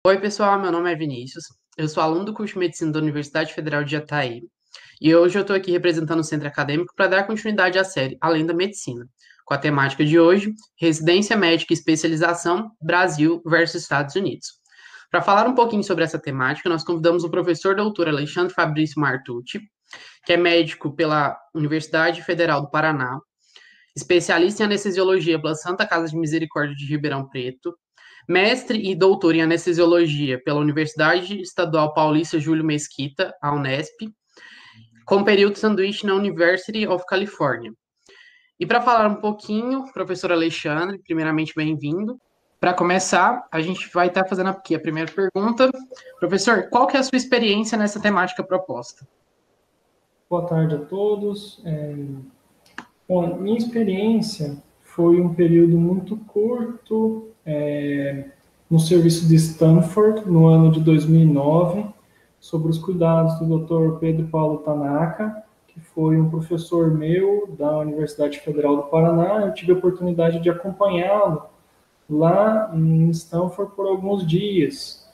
Oi, pessoal, meu nome é Vinícius. Eu sou aluno do curso de Medicina da Universidade Federal de Jataí e hoje eu estou aqui representando o Centro Acadêmico para dar continuidade à série Além da Medicina, com a temática de hoje, Residência Médica e Especialização, Brasil versus Estados Unidos. Para falar um pouquinho sobre essa temática, nós convidamos o professor doutor Alexandre Fabrício Martucci, que é médico pela Universidade Federal do Paraná, especialista em anestesiologia pela Santa Casa de Misericórdia de Ribeirão Preto, mestre e doutor em anestesiologia pela Universidade Estadual Paulista Júlio Mesquita, a Unesp, com período sanduíche na University of California. E para falar um pouquinho, professor Alexandre, primeiramente bem-vindo. Para começar, a gente vai estar fazendo aqui a primeira pergunta. Professor, qual que é a sua experiência nessa temática proposta? Boa tarde a todos. Bom, minha experiência foi um período muito curto no serviço de Stanford, no ano de 2009, sobre os cuidados do Dr. Pedro Paulo Tanaka, que foi um professor meu da Universidade Federal do Paraná. Eu tive a oportunidade de acompanhá-lo lá em Stanford por alguns dias,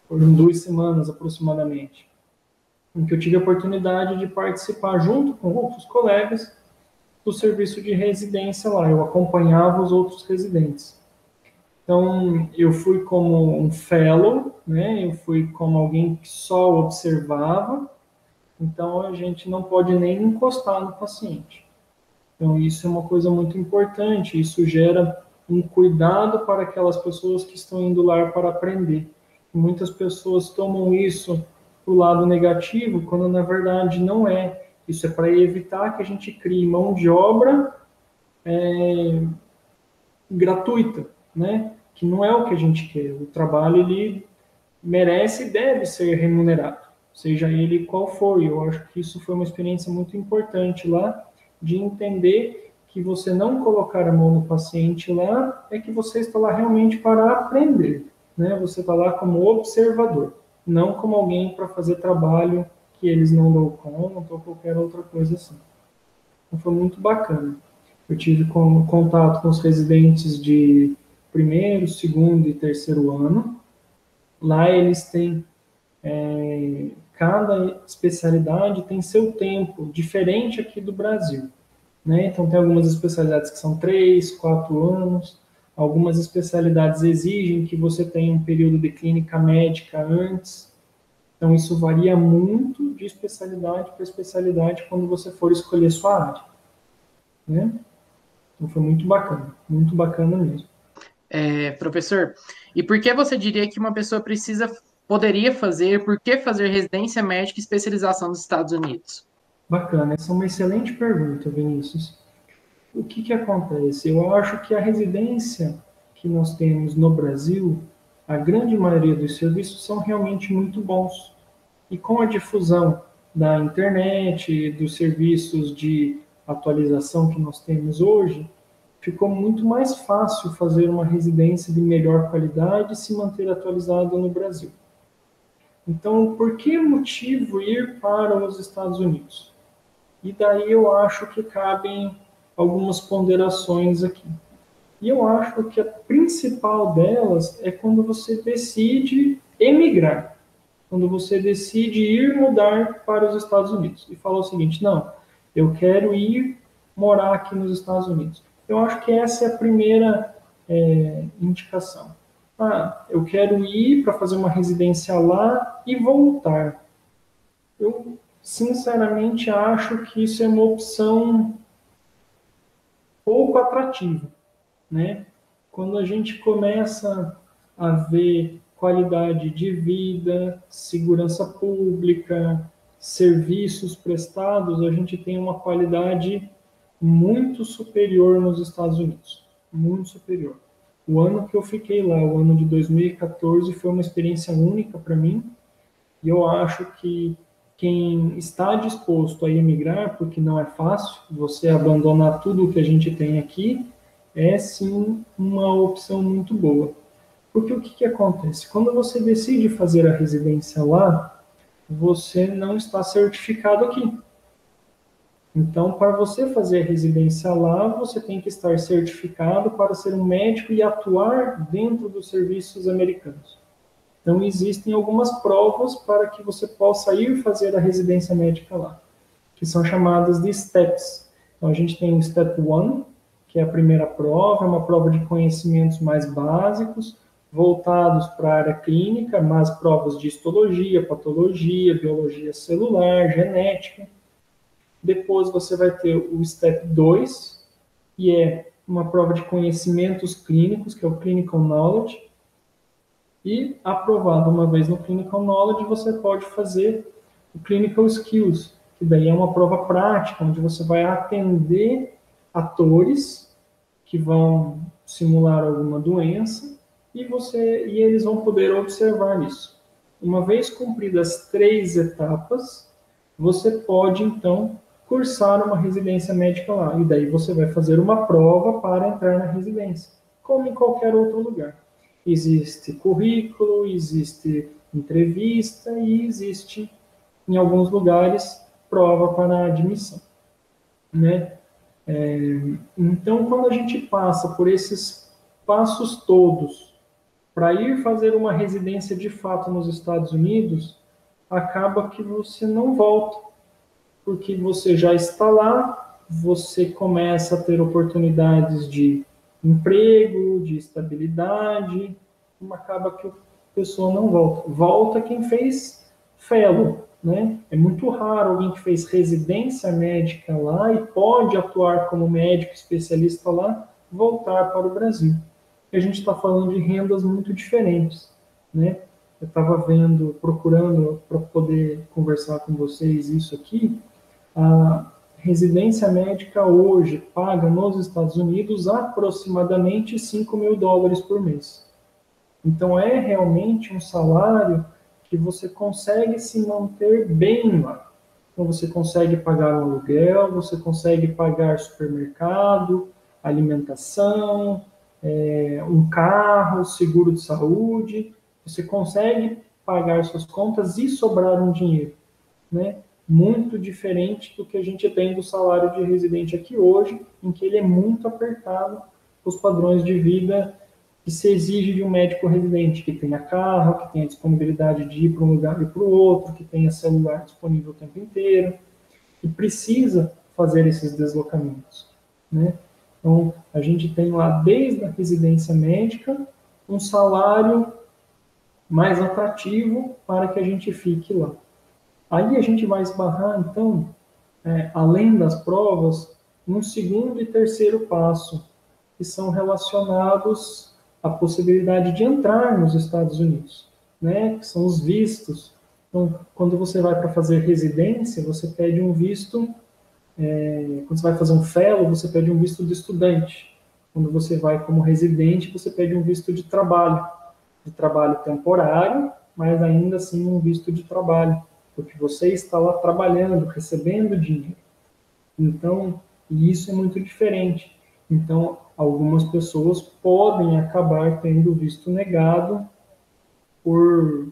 por 2 semanas aproximadamente, em que eu tive a oportunidade de participar, junto com outros colegas, do serviço de residência lá. Eu acompanhava os outros residentes. Então, eu fui como um fellow, né? Eu fui como alguém que só observava. Então, a gente não pode nem encostar no paciente. Então, isso é uma coisa muito importante. Isso gera um cuidado para aquelas pessoas que estão indo lá para aprender. Muitas pessoas tomam isso para o lado negativo, quando na verdade não é. Isso é para evitar que a gente crie mão de obra gratuita, né? Que não é o que a gente quer. O trabalho ele merece e deve ser remunerado, seja ele qual for. Eu acho que isso foi uma experiência muito importante lá, de entender que você não colocar a mão no paciente lá é que você está lá realmente para aprender, né? Você está lá como observador, não como alguém para fazer trabalho que eles não dão conta ou qualquer outra coisa assim. Então foi muito bacana. Eu tive contato com os residentes de primeiro, segundo e terceiro ano. Lá eles têm, cada especialidade tem seu tempo, diferente aqui do Brasil, né? Então tem algumas especialidades que são 3, 4 anos, algumas especialidades exigem que você tenha um período de clínica médica antes. Então isso varia muito de especialidade para especialidade quando você for escolher sua área, né? Então foi muito bacana mesmo. Professor, e por que você diria que uma pessoa poderia fazer, por que fazer residência médica e especialização nos Estados Unidos? Bacana, essa é uma excelente pergunta, Vinícius. O que acontece? Eu acho que a residência que nós temos no Brasil, a grande maioria dos serviços são realmente muito bons. E com a difusão da internet, dos serviços de atualização que nós temos hoje, ficou muito mais fácil fazer uma residência de melhor qualidade e se manter atualizado no Brasil. Então, por que motivo ir para os Estados Unidos? E daí eu acho que cabem algumas ponderações aqui. E eu acho que a principal delas é quando você decide emigrar, quando você decide ir mudar para os Estados Unidos e fala o seguinte: não, eu quero ir morar aqui nos Estados Unidos. Eu acho que essa é a primeira indicação. Eu quero ir para fazer uma residência lá e voltar. Eu, sinceramente, acho que isso é uma opção pouco atrativa, né? Quando a gente começa a ver qualidade de vida, segurança pública, serviços prestados, a gente tem uma qualidade muito superior nos Estados Unidos, muito superior. O ano que eu fiquei lá, o ano de 2014, foi uma experiência única para mim, e eu acho que quem está disposto a emigrar, porque não é fácil, você abandonar tudo o que a gente tem aqui, é sim uma opção muito boa. Porque o que acontece? Quando você decide fazer a residência lá, você não está certificado aqui. Então, para você fazer a residência lá, você tem que estar certificado para ser um médico e atuar dentro dos serviços americanos. Então, existem algumas provas para que você possa ir fazer a residência médica lá, que são chamadas de STEPs. Então, a gente tem o Step 1, que é a primeira prova, é uma prova de conhecimentos mais básicos, voltados para a área clínica, mas provas de histologia, patologia, biologia celular, genética. Depois você vai ter o Step 2, que é uma prova de conhecimentos clínicos, que é o Clinical Knowledge. E, aprovado uma vez no Clinical Knowledge, você pode fazer o Clinical Skills, que daí é uma prova prática, onde você vai atender atores que vão simular alguma doença e eles vão poder observar isso. Uma vez cumpridas as 3 etapas, você pode, então, cursar uma residência médica lá. E daí você vai fazer uma prova para entrar na residência, como em qualquer outro lugar. Existe currículo, existe entrevista e existe, em alguns lugares, prova para a admissão, né? Então, quando a gente passa por esses passos todos para ir fazer uma residência de fato nos Estados Unidos, acaba que você não volta, porque você já está lá, você começa a ter oportunidades de emprego, de estabilidade, acaba que a pessoa não volta. Volta quem fez fellow, né? É muito raro alguém que fez residência médica lá e pode atuar como médico especialista lá, voltar para o Brasil. E a gente está falando de rendas muito diferentes, né? Eu estava vendo, procurando para poder conversar com vocês isso aqui. A residência médica hoje paga nos Estados Unidos aproximadamente $5.000 por mês. Então, é realmente um salário que você consegue se manter bem lá. Então, você consegue pagar um aluguel, você consegue pagar supermercado, alimentação, um carro, seguro de saúde. Você consegue pagar suas contas e sobrar um dinheiro, né? Muito diferente do que a gente tem do salário de residente aqui hoje, em que ele é muito apertado, os padrões de vida que se exige de um médico residente, que tenha carro, que tenha disponibilidade de ir para um lugar e para o outro, que tenha celular disponível o tempo inteiro, e precisa fazer esses deslocamentos, né? Então, a gente tem lá, desde a residência médica, um salário mais atrativo para que a gente fique lá. Aí a gente vai esbarrar, então, além das provas, um segundo e terceiro passo, que são relacionados à possibilidade de entrar nos Estados Unidos, né? Que são os vistos. Então, quando você vai para fazer residência, você pede um visto, quando você vai fazer um fellow, você pede um visto de estudante. Quando você vai como residente, você pede um visto de trabalho temporário, mas ainda assim um visto de trabalho, porque você está lá trabalhando, recebendo dinheiro. Então, isso é muito diferente. Então, algumas pessoas podem acabar tendo visto negado por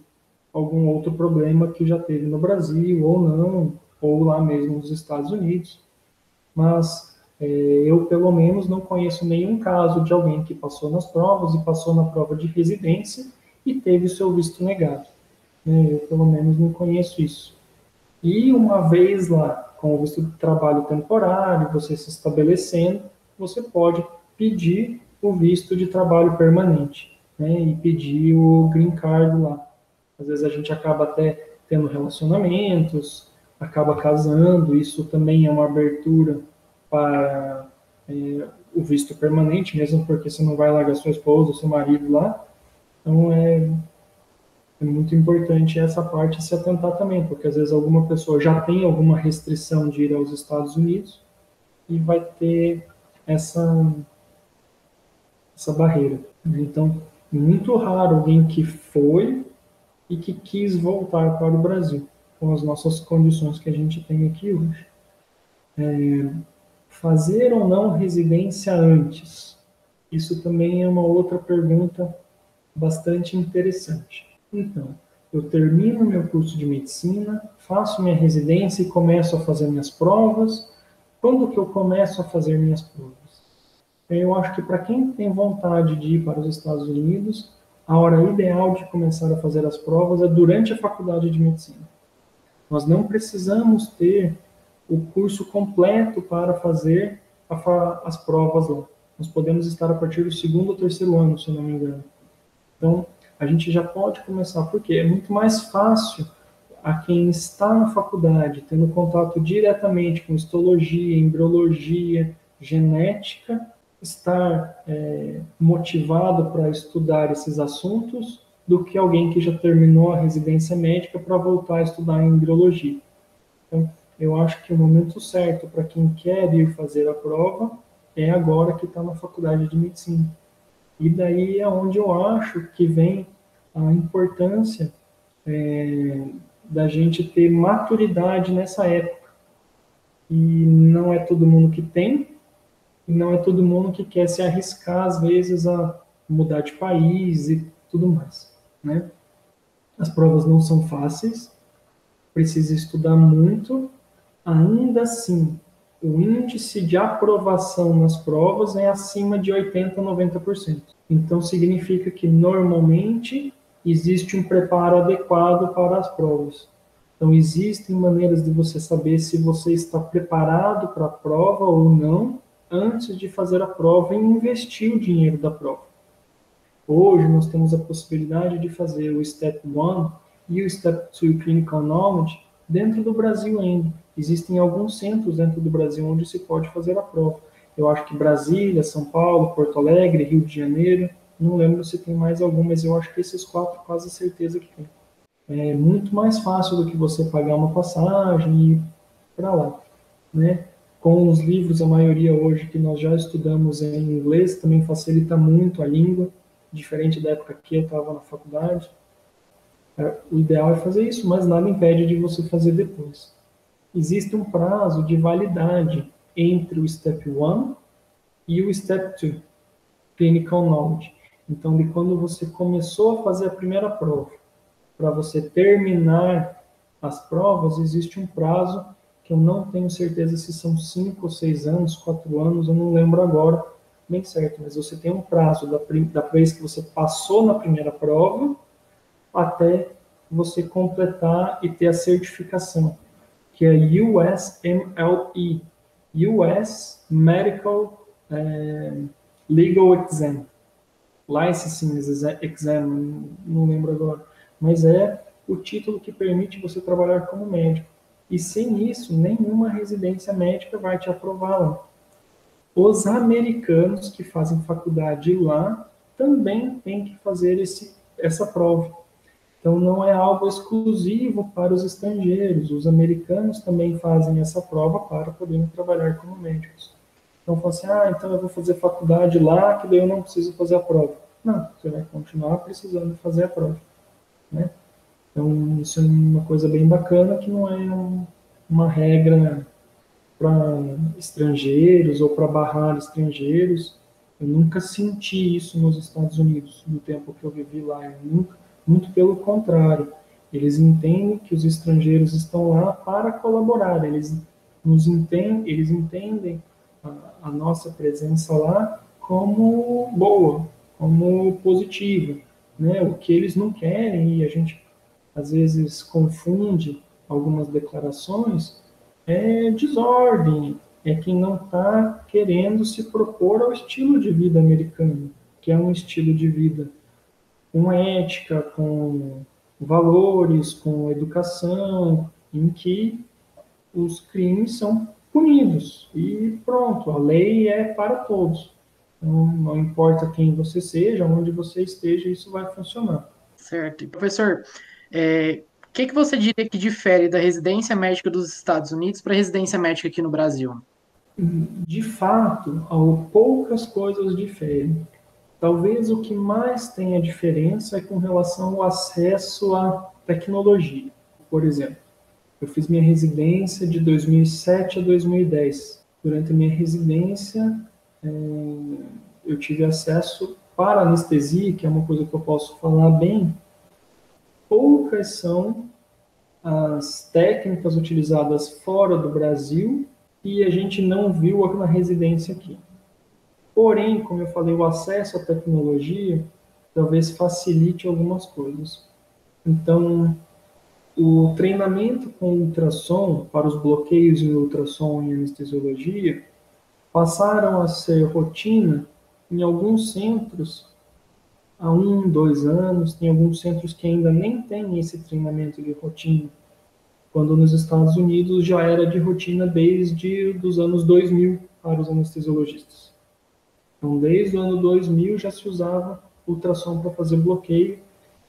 algum outro problema que já teve no Brasil, ou não, ou lá mesmo nos Estados Unidos. Mas eu, pelo menos, não conheço nenhum caso de alguém que passou nas provas e passou na prova de residência e teve seu visto negado. Eu, pelo menos, não conheço isso. E uma vez lá, com o visto de trabalho temporário, você se estabelecendo, você pode pedir o visto de trabalho permanente, né? E pedir o green card lá. Às vezes a gente acaba até tendo relacionamentos, acaba casando, isso também é uma abertura para o visto permanente, mesmo porque você não vai largar sua esposa, seu marido lá. Então, é muito importante essa parte se atentar também, porque às vezes alguma pessoa já tem alguma restrição de ir aos Estados Unidos e vai ter essa barreira. Então, muito raro alguém que foi e que quis voltar para o Brasil, com as nossas condições que a gente tem aqui hoje. Fazer ou não residência antes? Isso também é uma outra pergunta bastante interessante. Então, eu termino meu curso de medicina, faço minha residência e começo a fazer minhas provas. Quando que eu começo a fazer minhas provas? Eu acho que para quem tem vontade de ir para os Estados Unidos, a hora ideal de começar a fazer as provas é durante a faculdade de medicina. Nós não precisamos ter o curso completo para fazer as provas lá. Nós podemos estar a partir do segundo ou terceiro ano, se eu não me engano. Então, a gente já pode começar, porque é muito mais fácil a quem está na faculdade, tendo contato diretamente com histologia, embriologia, genética, estar motivado para estudar esses assuntos do que alguém que já terminou a residência médica para voltar a estudar embriologia. Então, eu acho que o momento certo para quem quer ir fazer a prova é agora que está na faculdade de medicina. E daí é onde eu acho que vem a importância da gente ter maturidade nessa época. E não é todo mundo que tem, e não é todo mundo que quer se arriscar, às vezes, a mudar de país e tudo mais, né? As provas não são fáceis, precisa estudar muito, ainda assim, o índice de aprovação nas provas é acima de 80% a 90%. Então, significa que, normalmente, existe um preparo adequado para as provas. Então, existem maneiras de você saber se você está preparado para a prova ou não, antes de fazer a prova e investir o dinheiro da prova. Hoje, nós temos a possibilidade de fazer o Step 1 e o Step 2 Clinical Knowledge dentro do Brasil ainda. Existem alguns centros dentro do Brasil onde se pode fazer a prova. Eu acho que Brasília, São Paulo, Porto Alegre, Rio de Janeiro, não lembro se tem mais algum, mas eu acho que esses 4 quase certeza que tem. É muito mais fácil do que você pagar uma passagem e ir para lá, né? Com os livros, a maioria hoje que nós já estudamos em inglês, também facilita muito a língua, diferente da época que eu estava na faculdade. O ideal é fazer isso, mas nada impede de você fazer depois. Existe um prazo de validade entre o Step 1 e o Step 2, Clinical Knowledge. Então, de quando você começou a fazer a primeira prova, para você terminar as provas, existe um prazo que eu não tenho certeza se são 5 ou 6 anos, 4 anos, eu não lembro agora bem certo, mas você tem um prazo da vez que você passou na primeira prova até você completar e ter a certificação, que é USMLE, US Medical Legal Exam, Licensing Exam, não lembro agora, mas é o título que permite você trabalhar como médico. E sem isso, nenhuma residência médica vai te aprovar lá. Os americanos que fazem faculdade lá também têm que fazer essa prova. Então, não é algo exclusivo para os estrangeiros. Os americanos também fazem essa prova para poderem trabalhar como médicos. Então, fala assim, então eu vou fazer faculdade lá, que daí eu não preciso fazer a prova. Não, você vai continuar precisando fazer a prova, né? Então, isso é uma coisa bem bacana, que não é uma regra para estrangeiros ou para barrar estrangeiros. Eu nunca senti isso nos Estados Unidos, no tempo que eu vivi lá. Eu nunca, muito pelo contrário. Eles entendem que os estrangeiros estão lá para colaborar. Eles entendem a nossa presença lá como boa, como positiva, né? O que eles não querem, e a gente às vezes confunde algumas declarações, é desordem, é quem não está querendo se propor ao estilo de vida americano, que é um estilo de vida com ética, com valores, com educação, em que os crimes são punidos. E pronto, a lei é para todos. Então, não importa quem você seja, onde você esteja, isso vai funcionar. Certo. E, professor, o que você diria que difere da residência médica dos Estados Unidos para a residência médica aqui no Brasil? De fato, poucas coisas diferem. Talvez o que mais tenha diferença é com relação ao acesso à tecnologia. Por exemplo, eu fiz minha residência de 2007 a 2010. Durante a minha residência, eu tive acesso para anestesia, que é uma coisa que eu posso falar bem. Poucas são as técnicas utilizadas fora do Brasil e a gente não viu na residência aqui. Porém, como eu falei, o acesso à tecnologia, talvez facilite algumas coisas. Então, o treinamento com ultrassom para os bloqueios em ultrassom em anestesiologia passaram a ser rotina em alguns centros há 2 anos. Tem alguns centros que ainda nem têm esse treinamento de rotina, quando nos Estados Unidos já era de rotina desde os anos 2000 para os anestesiologistas. Então, desde o ano 2000 já se usava ultrassom para fazer bloqueio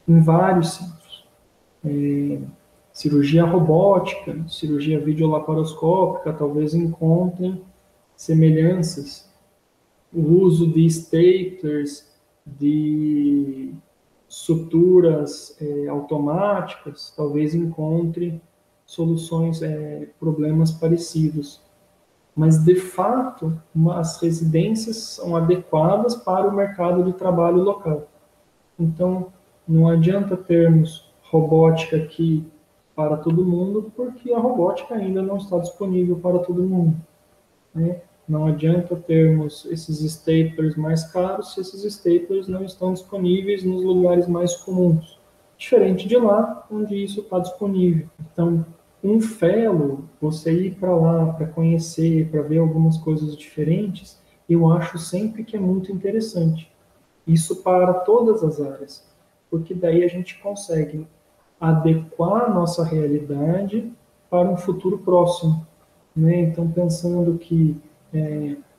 em vários centros. Cirurgia robótica, cirurgia videolaparoscópica, talvez encontrem semelhanças. O uso de staplers, de suturas automáticas, talvez encontre soluções, problemas parecidos. Mas, de fato, as residências são adequadas para o mercado de trabalho local. Então, não adianta termos robótica aqui para todo mundo, porque a robótica ainda não está disponível para todo mundo, né? Não adianta termos esses staplers mais caros se esses staplers não estão disponíveis nos lugares mais comuns. Diferente de lá, onde isso está disponível. Então, um fellow, você ir para lá para conhecer, para ver algumas coisas diferentes, eu acho sempre que é muito interessante. Isso para todas as áreas, porque daí a gente consegue adequar a nossa realidade para um futuro próximo, né? Então, pensando que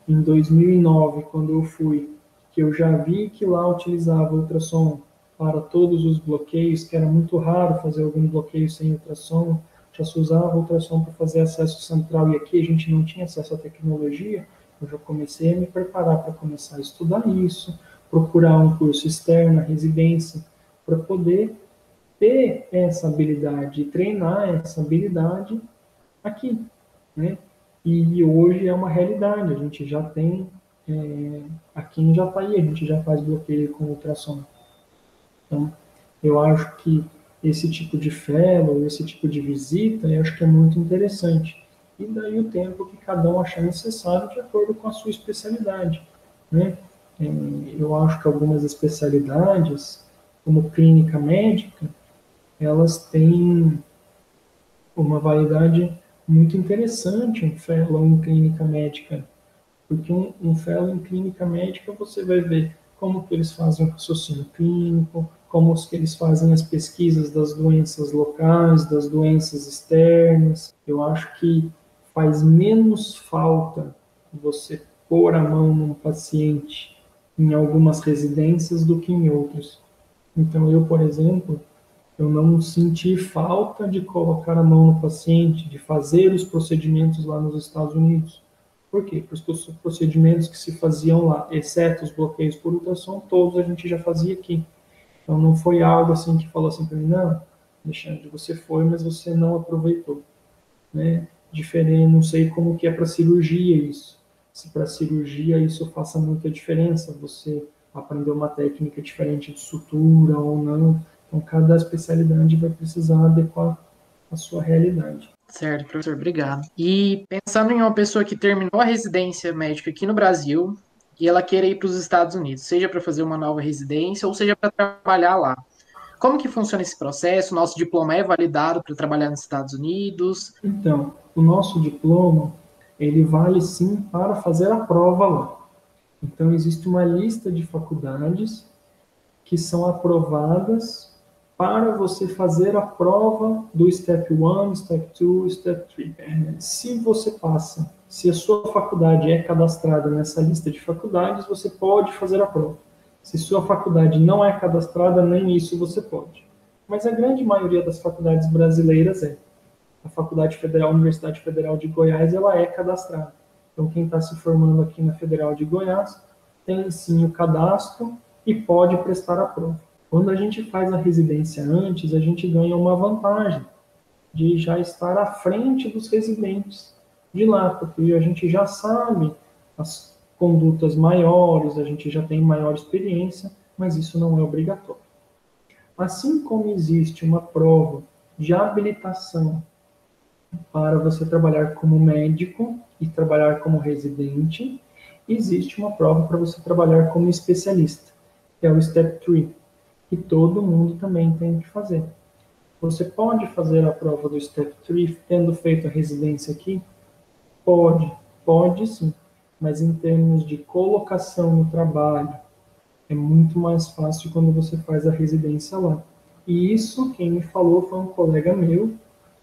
em 2009, quando eu fui, que eu já vi que lá utilizava ultrassom para todos os bloqueios, que era muito raro fazer algum bloqueio sem ultrassom, já se usava ultrassom para fazer acesso central, e aqui a gente não tinha acesso à tecnologia. Eu já comecei a me preparar para começar a estudar isso, procurar um curso externo, a residência, para poder ter essa habilidade, treinar essa habilidade aqui, né? E hoje é uma realidade, a gente já tem, aqui em Jataí, a gente já faz bloqueio com ultrassom. Então, eu acho que esse tipo de fellow, esse tipo de visita, eu acho que é muito interessante. E daí o tempo que cada um achar necessário de acordo com a sua especialidade, né? Eu acho que algumas especialidades, como clínica médica, elas têm uma validade muito interessante, um fellow em clínica médica, porque um fellow em clínica médica você vai ver como que eles fazem o raciocínio clínico, como que eles fazem as pesquisas das doenças locais, das doenças externas. Eu acho que faz menos falta você pôr a mão num paciente em algumas residências do que em outras. Então, eu, por exemplo, eu não senti falta de colocar a mão no paciente, de fazer os procedimentos lá nos Estados Unidos. Por quê? Porque os procedimentos que se faziam lá, exceto os bloqueios por ultrassom, todos a gente já fazia aqui. Então não foi algo assim que falou assim para mim, não, Alexandre, você foi, mas você não aproveitou, né? Diferente, não sei como que é para cirurgia isso. Se para cirurgia isso faça muita diferença, você aprender uma técnica diferente de sutura ou não. Então cada especialidade vai precisar adequar a sua realidade. Certo, professor, obrigado. E pensando em uma pessoa que terminou a residência médica aqui no Brasil e ela queira ir para os Estados Unidos, seja para fazer uma nova residência ou seja para trabalhar lá. Como que funciona esse processo? Nosso diploma é validado para trabalhar nos Estados Unidos? Então, o nosso diploma, ele vale sim para fazer a prova lá. Então, existe uma lista de faculdades que são aprovadas para você fazer a prova do Step 1, Step 2, Step 3. Se você passa, se a sua faculdade é cadastrada nessa lista de faculdades, você pode fazer a prova. Se sua faculdade não é cadastrada, nem isso você pode. Mas a grande maioria das faculdades brasileiras é. A Faculdade Federal, Universidade Federal de Goiás, ela é cadastrada. Então, quem está se formando aqui na Federal de Goiás tem sim o cadastro e pode prestar a prova. Quando a gente faz a residência antes, a gente ganha uma vantagem de já estar à frente dos residentes de lá, porque a gente já sabe as condutas maiores, a gente já tem maior experiência, mas isso não é obrigatório. Assim como existe uma prova de habilitação para você trabalhar como médico e trabalhar como residente, existe uma prova para você trabalhar como especialista. que é o Step 3, que todo mundo também tem que fazer. Você pode fazer a prova do Step 3 tendo feito a residência aqui? Pode sim, mas em termos de colocação no trabalho, é muito mais fácil quando você faz a residência lá. E isso, quem me falou foi um colega meu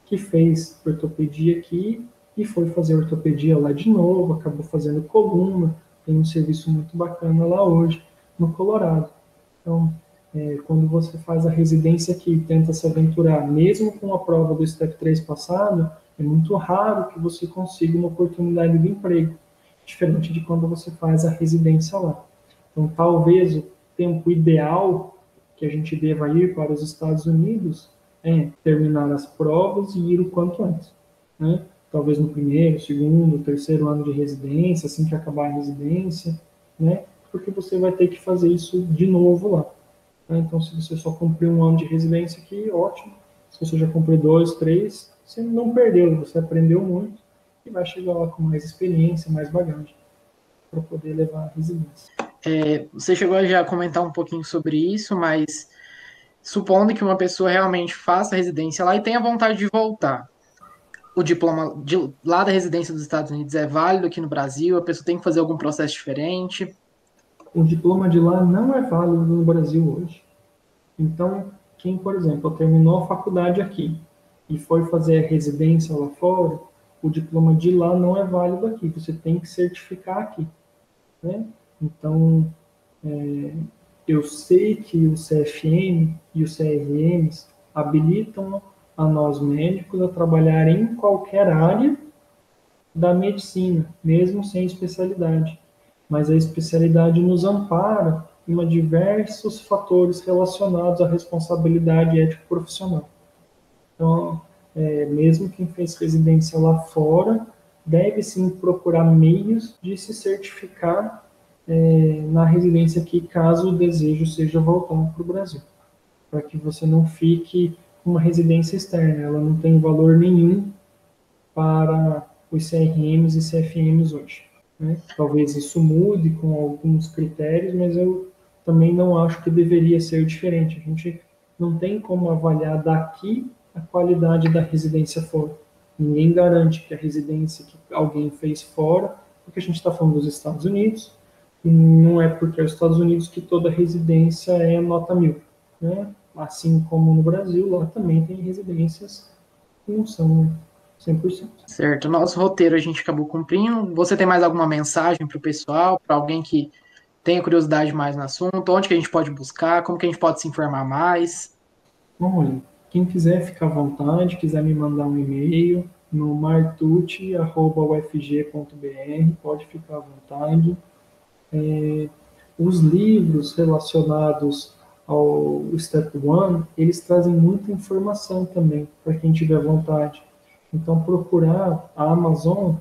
que fez ortopedia aqui e foi fazer ortopedia lá de novo, acabou fazendo coluna, tem um serviço muito bacana lá hoje, no Colorado. Então, quando você faz a residência aqui e tenta se aventurar, mesmo com a prova do Step 3 passado, é muito raro que você consiga uma oportunidade de emprego, diferente de quando você faz a residência lá. Então, talvez o tempo ideal que a gente deva ir para os Estados Unidos é terminar as provas e ir o quanto antes, né? Talvez no primeiro, segundo, terceiro ano de residência, assim que acabar a residência, né? Porque você vai ter que fazer isso de novo lá. Né? Então, se você só cumpriu um ano de residência aqui, ótimo. Se você já cumpriu 2, 3, você não perdeu, você aprendeu muito e vai chegar lá com mais experiência, mais bagagem para poder levar a residência. Você chegou a já comentar um pouquinho sobre isso, mas supondo que uma pessoa realmente faça a residência lá e tenha vontade de voltar, o diploma lá da residência dos Estados Unidos é válido aqui no Brasil? A pessoa tem que fazer algum processo diferente? O diploma de lá não é válido no Brasil hoje. Então, quem, por exemplo, terminou a faculdade aqui e foi fazer a residência lá fora, o diploma de lá não é válido aqui. Você tem que certificar aqui, né? Então, eu sei que o CFM e os CRMs habilitam a nós médicos a trabalhar em qualquer área da medicina, mesmo sem especialidade. Mas a especialidade nos ampara em diversos fatores relacionados à responsabilidade ético-profissional. Então, mesmo quem fez residência lá fora, deve sim procurar meios de se certificar na residência aqui, caso o desejo seja voltar para o Brasil, para que você não fique com uma residência externa, ela não tem valor nenhum para os CRMs e CFMs hoje. Né? Talvez isso mude com alguns critérios, mas eu também não acho que deveria ser diferente. A gente não tem como avaliar daqui a qualidade da residência fora. Ninguém garante que a residência que alguém fez fora, porque a gente está falando dos Estados Unidos, e não é porque é os Estados Unidos que toda residência é nota 1000. Né? Assim como no Brasil, lá também tem residências que não são 100%. Certo, nosso roteiro a gente acabou cumprindo. Você tem mais alguma mensagem para o pessoal, para alguém que tenha curiosidade mais no assunto? Onde que a gente pode buscar? Como que a gente pode se informar mais? Olha, quem quiser ficar à vontade, quiser me mandar um e-mail no martucci@ufg.br, pode ficar à vontade. Os livros relacionados ao Step One, eles trazem muita informação também, para quem tiver vontade. Então, procurar a Amazon,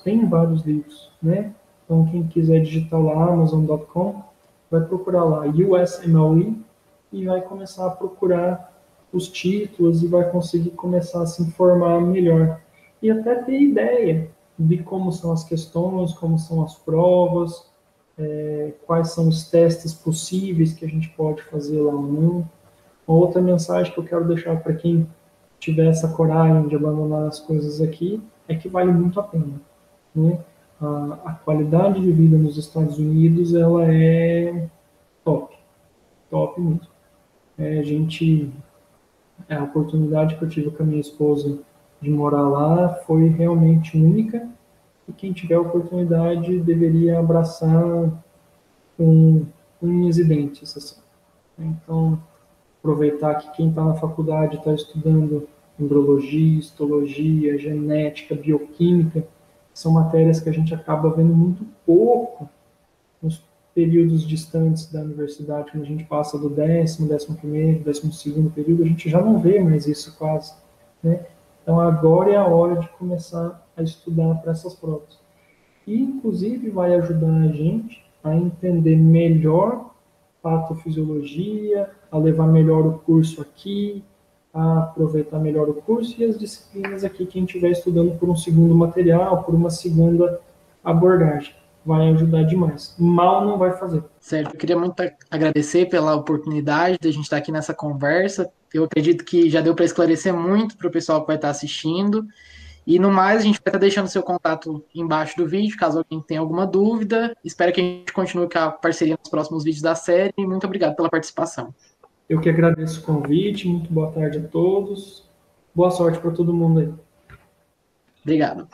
tem vários livros, né? Então, quem quiser digitar lá amazon.com, vai procurar lá USMLE e vai começar a procurar os títulos e vai conseguir começar a se informar melhor. E até ter ideia de como são as questões, como são as provas, quais são os testes possíveis que a gente pode fazer lá ou não. Uma outra mensagem que eu quero deixar para quem tiver essa coragem de abandonar as coisas aqui é que vale muito a pena. Né? A qualidade de vida nos Estados Unidos ela é top, top mesmo. A oportunidade que eu tive com a minha esposa de morar lá foi realmente única e quem tiver a oportunidade deveria abraçar com unhas e dentes. Assim. Então, aproveitar que quem está na faculdade está estudando embriologia, histologia, genética, bioquímica, são matérias que a gente acaba vendo muito pouco nos períodos distantes da universidade, quando a gente passa do 11º, 12º período, a gente já não vê mais isso quase. Né? Então, agora é a hora de começar a estudar para essas provas. E, inclusive, vai ajudar a gente a entender melhor patofisiologia, a levar melhor o curso aqui, a aproveitar melhor o curso e as disciplinas aqui que a gente estiver estudando por um segundo material, por uma segunda abordagem. vai ajudar demais. Mal não vai fazer. Certo, eu queria muito agradecer pela oportunidade de a gente estar aqui nessa conversa. Eu acredito que já deu para esclarecer muito para o pessoal que vai estar assistindo. E no mais, a gente vai estar deixando seu contato embaixo do vídeo, caso alguém tenha alguma dúvida. Espero que a gente continue com a parceria nos próximos vídeos da série. E muito obrigado pela participação. Eu que agradeço o convite, muito boa tarde a todos. Boa sorte para todo mundo aí. Obrigado.